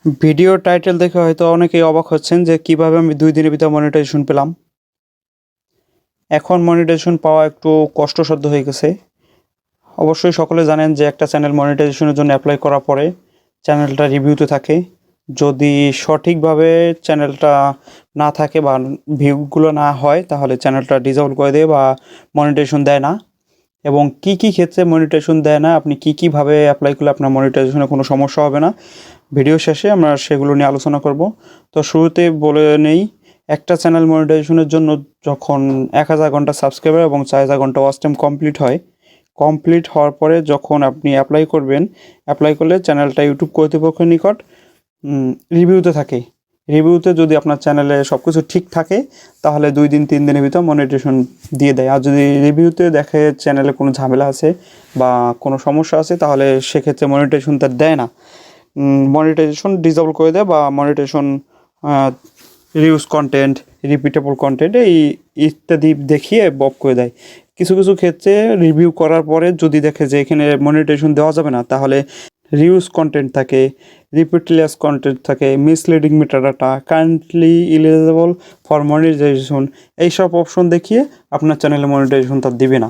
Video title দেখে হয়তো অনেকেই অবাক হচ্ছেন যে কিভাবে আমি 2 দিনের ভিতর মনিটাইজেশন পেলাম। এখন মনিটাইজেশন পাওয়া একটু কষ্টসাধ্য হয়ে গেছে। অবশ্যই সকলে জানেন যে একটা চ্যানেল মনিটাইজেশনের জন্য অ্যাপ্লাই করার পরে চ্যানেলটা রিভিউতে থাকে। যদি সঠিকভাবে চ্যানেলটা না থাকে বা ভিউগুলো না হয় তাহলে চ্যানেলটা ডিসেবল করে দেয় বা মনিটাইজেশন দেয় না। এবং কী ক্ষেত্রে মনিটাইজেশন দেয় না, আপনি কীভাবে অ্যাপ্লাই করলে আপনার মনিটাইজেশনে কোনো সমস্যা হবে না, ভিডিও শেষে আমরা সেগুলো নিয়ে আলোচনা করব। তো শুরুতে বলে নেই, একটা চ্যানেল মনিটাইজেশনের জন্য যখন 1000 ঘন্টা সাবস্ক্রাইবার এবং 4000 ঘন্টা ওয়াচ টাইম কমপ্লিট হওয়ার পরে যখন আপনি অ্যাপ্লাই করবেন, অ্যাপ্লাই করলে চ্যানেলটা ইউটিউব কর্তৃপক্ষের নিকট রিভিউতে থাকে। রিভিউতে যদি আপনার চ্যানেলে সব কিছু ঠিক থাকে তাহলে 2 দিন 3 দিনের ভিতর মনিটাইজেশন দিয়ে দেয়। আর যদি রিভিউতে দেখে চ্যানেলে কোনো ঝামেলা আছে বা কোনো সমস্যা আছে তাহলে সেক্ষেত্রে মনিটাইজেশন তার দেয় না, মনিটাইজেশন ডিসেবল করে দেয় বা monetization reuse content, repeatable content এই ইত্যাদি দেখিয়ে বক করে দেয়। কিছু ক্ষেত্রে রিভিউ করার পরে যদি দেখে যে এখানে মনিটাইজেশন দেওয়া যাবে না তাহলে রিউজ কন্টেন্ট থাকে, রিপিটলেস কন্টেন্ট থাকে, misleading metadata, currently eligible for monetization, এইসব অপশন দেখিয়ে আপনার চ্যানেলে মনিটাইজেশন তার দিবে না।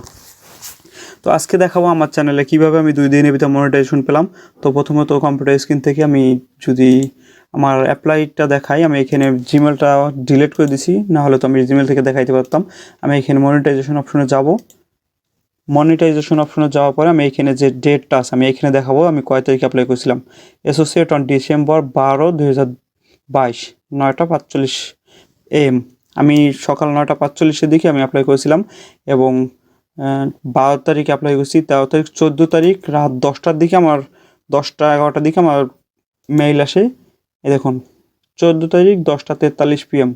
তো আজকে দেখাবো আমার চ্যানেলে কীভাবে আমি 2 দিনের ভিতরে মনিটাইজেশন পেলাম। তো প্রথমত কম্পিউটার স্ক্রিন থেকে আমি যদি আমার অ্যাপ্লাইটা দেখাই, আমি এখানে জিমেলটা ডিলিট করে দিছি, না হলে তো আমি জিমেল থেকে দেখাইতে পারতাম। আমি এখানে মনিটাইজেশন অপশনে যাব। মনিটাইজেশন অপশনে যাওয়ার পরে আমি এখানে যে ডেটটা আছে আমি এখানে দেখাবো আমি কয় তারিখে অ্যাপ্লাই করেছিলাম। Associate on December 12, 2022, 9:45 AM। আমি সকাল 9:45-এর দিকে আমি অ্যাপ্লাই করেছিলাম এবং 12 তারিখে অ্যাপ্লাই করেছি। 13 তারিখ, 14 তারিখ রাত 10টার দিকে আমার 10টা-11টার দিকে আমার মেইল আসে। এই দেখুন 14 তারিখ 10:43 PM,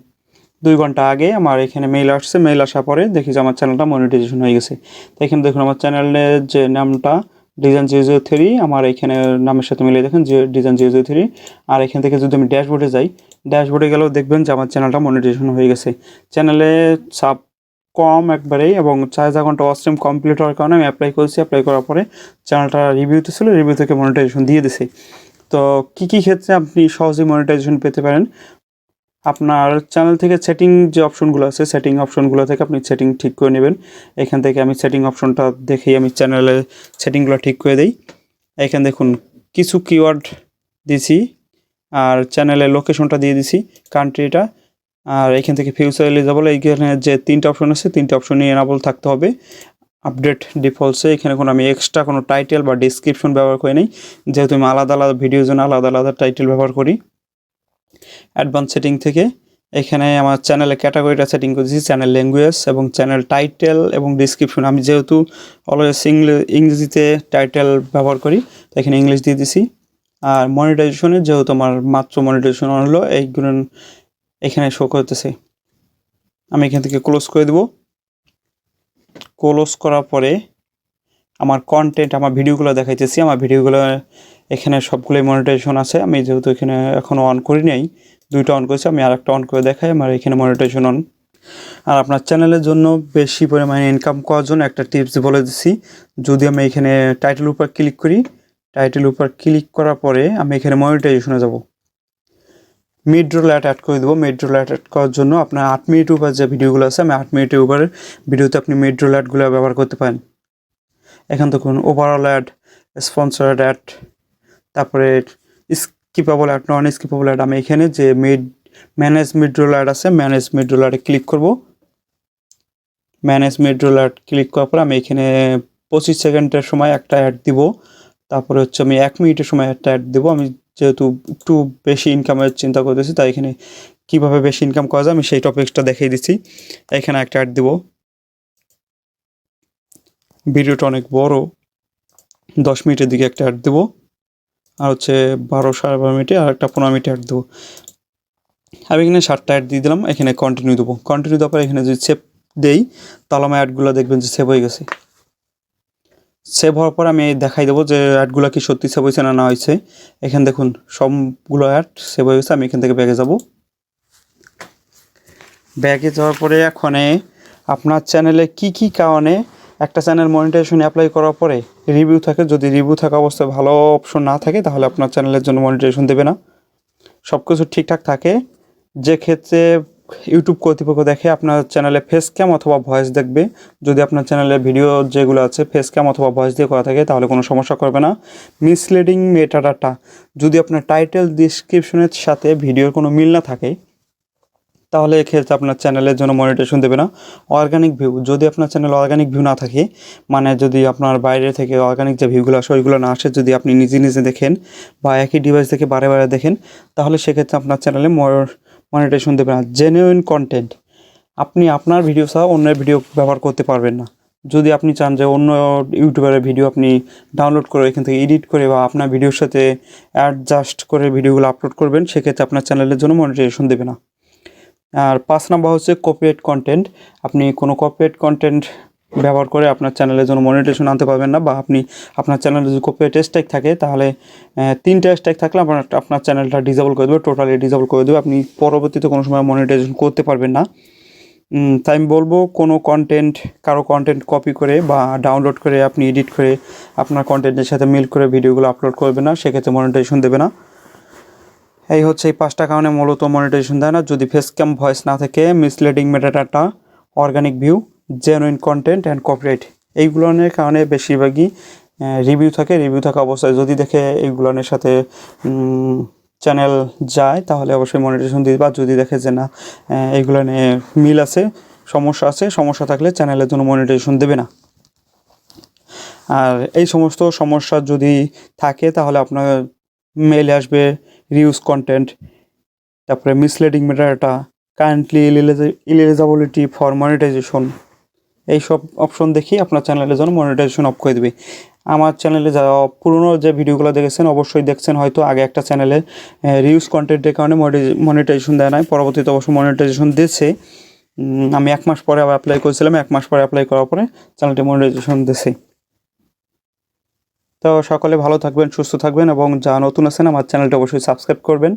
2 ঘন্টা আগে আমার এখানে মেইল আসছে। মেইল আসার পরে দেখি যে আমার চ্যানেলটা মনিটাইজেশন হয়ে গেছে। তো এখানে দেখুন আমার চ্যানেলের যে নামটা ডিজাইন 003, আমার এখানে নামের সাথে মিলিয়ে দেখেন যে ডিজাইন 003। আর এখান থেকে যদি আমি ড্যাশবোর্ডে যাই, ড্যাশবোর্ডে গেলেও দেখবেন যে আমার চ্যানেলটা মনিটাইজেশন হয়ে গেছে। চ্যানেলে সাব কম একবারেই এবং 4000 ঘন্টা ওয়াচ টাইম কমপ্লিট হওয়ার কারণে আমি অ্যাপ্লাই করেছি। অ্যাপ্লাই করার পরে চ্যানেলটা রিভিউতে ছিল, রিভিউ থেকে মনিটাইজেশন দিয়ে দিছে। তো কী ক্ষেত্রে আপনি সহজেই মনিটাইজেশন পেতে পারেন, আপনার চ্যানেল থেকে সেটিং যে অপশনগুলো আছে সেটিং অপশনগুলো থেকে আপনি সেটিং ঠিক করে নেবেন। এখান থেকে আমি সেটিং অপশনটা দেখেই আমি চ্যানেলের সেটিংগুলো ঠিক করে দিই। এখানে দেখুন কিছু কিওয়ার্ড দিছি আর চ্যানেলের লোকেশনটা দিয়ে দিছি, কান্ট্রিটা। আর এখান থেকে ফিউচার এলিজিবল, এইখানে যে 3টা অপশন আছে 3টা অপশনই এনাবল থাকতে হবে। আপডেট ডিফল্টসে এখানে কোনো আমি এক্সট্রা কোনো টাইটেল বা ডিসক্রিপশন ব্যবহার করি নাই, যেহেতু আমি আলাদা ভিডিওর জন্য আলাদা টাইটেল ব্যবহার করি। অ্যাডভান্স সেটিং থেকে এখানে আমার চ্যানেলের ক্যাটাগরিটা সেটিং করেছি, চ্যানেল ল্যাঙ্গুয়েজ এবং চ্যানেল টাইটেল এবং ডিসক্রিপশন। আমি যেহেতু অলওয়েজ ইংরেজিতে টাইটেল ব্যবহার করি তো এখানে ইংলিশ দিয়ে দিছি। আর মনিটাইজেশনে যেহেতু আমার মাত্র মনিটাইজেশন হলো এইগুলো এখানে শো করতেছে, আমি এখান থেকে ক্লোজ করে দেব। ক্লোজ করার পরে আমার কন্টেন্ট, আমার ভিডিওগুলো দেখাইতেছি। আমার ভিডিওগুলো এখানে সবগুলোই মনিটাইজেশন আছে। আমি যেহেতু এখানে এখনও অন করি নাই, 2টা অন করেছি, আমি আরেকটা অন করে দেখাই। আমার এখানে মনিটাইজেশন অন। আর আপনার চ্যানেলের জন্য বেশি পরিমাণে ইনকাম করার জন্য একটা টিপস বলে দিচ্ছি। যদি আমি এখানে টাইটেলের উপর ক্লিক করি, টাইটেলের উপর ক্লিক করার পরে আমি এখানে মনিটাইজেশনে যাব, মিড রোল অ্যাড করে দেবো। মিড রোল অ্যাড করার জন্য আপনার 8 মিনিট উপর যে ভিডিওগুলো আছে, আমি 8 মিনিটের উপরে ভিডিওতে আপনি মিড রোল অ্যাডগুলো ব্যবহার করতে পারেন। এখান দেখুন ওভারঅল অ্যাড, স্পন্সর্ড অ্যাড, তারপরে skippable ad, non skippable ad. আমি এখানে যে ম্যানেজ মিড রোল অ্যাড আছে, ম্যানেজ মিড রোল অ্যাডে ক্লিক করব। Manage mid roll ad click করার পর আমি এখানে 25 সেকেন্ডের সময় একটা অ্যাড দিব। তারপরে হচ্ছে আমি 1 মিনিটের সময় একটা অ্যাড দেবো। আমি যেহেতু একটু বেশি ইনকামের চিন্তা করতেছি তাই এখানে কীভাবে বেশি ইনকাম করা যায় আমি সেই টপিকসটা দেখিয়ে দিচ্ছি। এখানে একটা অ্যাড দিব। ভিডিওটা অনেক বড়, 10 মিনিটের দিকে একটা অ্যাড দেবো। আর হচ্ছে 12-12.5 মিনিটে আর একটা 15 মিনিটে অ্যাড দেবো। আমি এখানে 7টা অ্যাড দিয়ে দিলাম। এখানে কন্টিনিউ দেবো। কন্টিনিউ দেওয়ার পরে এখানে যদি সেভ দেই তাহলে আমার অ্যাডগুলো দেখবেন যে সেভ হয়ে গেছে। সেভ হওয়ার পর আমি দেখাই দেবো যে অ্যাডগুলো কি সত্যি সেভ হয়েছে না হয়েছে। এখানে দেখুন সবগুলো অ্যাড সেভ হয়ে গেছে। আমি এখান থেকে ব্যাগে যাব। ব্যাগে যাওয়ার পরে এখানে আপনার চ্যানেলে কি কারণে একটা চ্যানেল মনিটাইজেশন অ্যাপ্লাই করার পরে রিভিউ থাকে, যদি রিভিউ থাকা অবস্থায় ভালো অপশন না থাকে তাহলে আপনার চ্যানেলের জন্য মনিটাইজেশন দেবে না। সব কিছু ঠিকঠাক থাকে, যে ক্ষেত্রে ইউটিউব কর্তৃপক্ষ দেখে আপনার চ্যানেলে ফেস ক্যাম অথবা ভয়েস দেখবে। যদি আপনার চ্যানেলে ভিডিও যেগুলো আছে ফেস ক্যাম অথবা ভয়েস দিয়ে করা থাকে তাহলে কোনো সমস্যা করবে না। মিসলিডিং মেটাডাটা, যদি আপনার টাইটেল ডিসক্রিপশনের সাথে ভিডিওর কোনো মিল না থাকে তাহলে এক্ষেত্রে আপনার চ্যানেলের জন্য মনিটাইজেশন দেবে না। অর্গানিক ভিউ, যদি আপনার চ্যানেলে অর্গানিক ভিউ না থাকে, মানে যদি আপনার বাইরে থেকে অর্গানিক যে ভিউগুলো আসে ওইগুলো না আসে, যদি আপনি নিজে নিজে দেখেন বা একই ডিভাইস থেকে বারে বারে দেখেন, তাহলে সেক্ষেত্রে আপনার চ্যানেলে মনিটাইজেশন দেবে না। জেনুইন কন্টেন্ট, আপনি আপনার ভিডিও ছাড়া অন্যের ভিডিও ব্যবহার করতে পারবেন না। যদি আপনি চান যে অন্য ইউটিউবারের ভিডিও আপনি ডাউনলোড করে এখান থেকে এডিট করে বা আপনার ভিডিওর সাথে অ্যাডজাস্ট করে ভিডিওগুলো আপলোড করবেন, সেক্ষেত্রে আপনার চ্যানেলের জন্য মনিটাইজেশন দেবে না। আর 5 নাম্বার হচ্ছে কপিরাইট কন্টেন্ট। আপনি কোনো কপিরাইট কন্টেন্ট ব্যবহার করে আপনার চ্যানেলের জন্য মনিটাইজেশন আনতে পারবেন না, বা আপনি আপনার চ্যানেলে যদি কপিরাইট স্ট্রাইক থাকে তাহলে 3টা স্ট্রাইক থাকলে আপনার চ্যানেলটা ডিসেবল করে দেবে, টোটালি ডিসেবল করে দেবে, আপনি পরবর্তীতে কোনো সময় মনিটাইজেশন করতে পারবেন না। তাই আমি বলবো কারো কন্টেন্ট কপি করে বা ডাউনলোড করে আপনি এডিট করে আপনার কন্টেন্টের সাথে মিল করে ভিডিওগুলো আপলোড করবে না, সেক্ষেত্রে মনিটাইজেশন দেবে না। এই হচ্ছে এই 5টা কারণে মূলত মনিটাইজেশন দেয় না। যদি ফেস ক্যাম ভয়েস না থাকে, misleading metadata, organic view, genuine content and copyright, এইগুলোর কারণে বেশিরভাগই রিভিউ থাকে। রিভিউ থাকা অবস্থায় যদি দেখে এইগুলোর সাথে চ্যানেল যায় তাহলে অবশ্যই মনিটাইজেশন দিবে, বা যদি দেখে যে না এইগুলো নিয়ে মিল আছে, সমস্যা থাকলে চ্যানেলের জন্য মনিটাইজেশন দেবে না। আর এই সমস্ত সমস্যা যদি থাকে তাহলে আপনার মেলে আসবে রিউজ কন্টেন্ট, তারপরে misleading metadata, currently eligibility for monetization, এইসব অপশন দেখি আপনার চ্যানেলের জন্য মনিটাইজেশন অফ করে দেবে। আমার চ্যানেলে যা পুরনো যে ভিডিওগুলো দেখেছেন অবশ্যই দেখছেন হয়তো আগে একটা চ্যানেলে রিউজ কন্টেন্টের কারণে মনিটাইজেশন দেয় নাই, পরবর্তীতে অবশ্যই মনিটাইজেশন দিয়েছে। আমি 1 মাস পরে আবার অ্যাপ্লাই করেছিলাম, 1 মাস পরে অ্যাপ্লাই করার পরে চ্যানেলটি মনিটাইজেশন দিয়েছে। তো সকলে ভালো থাকবেন, সুস্থ থাকবেন, এবং যা নতুন আছেন আমার চ্যানেলটা অবশ্যই সাবস্ক্রাইব করবেন।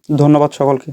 ধন্যবাদ সকলকে।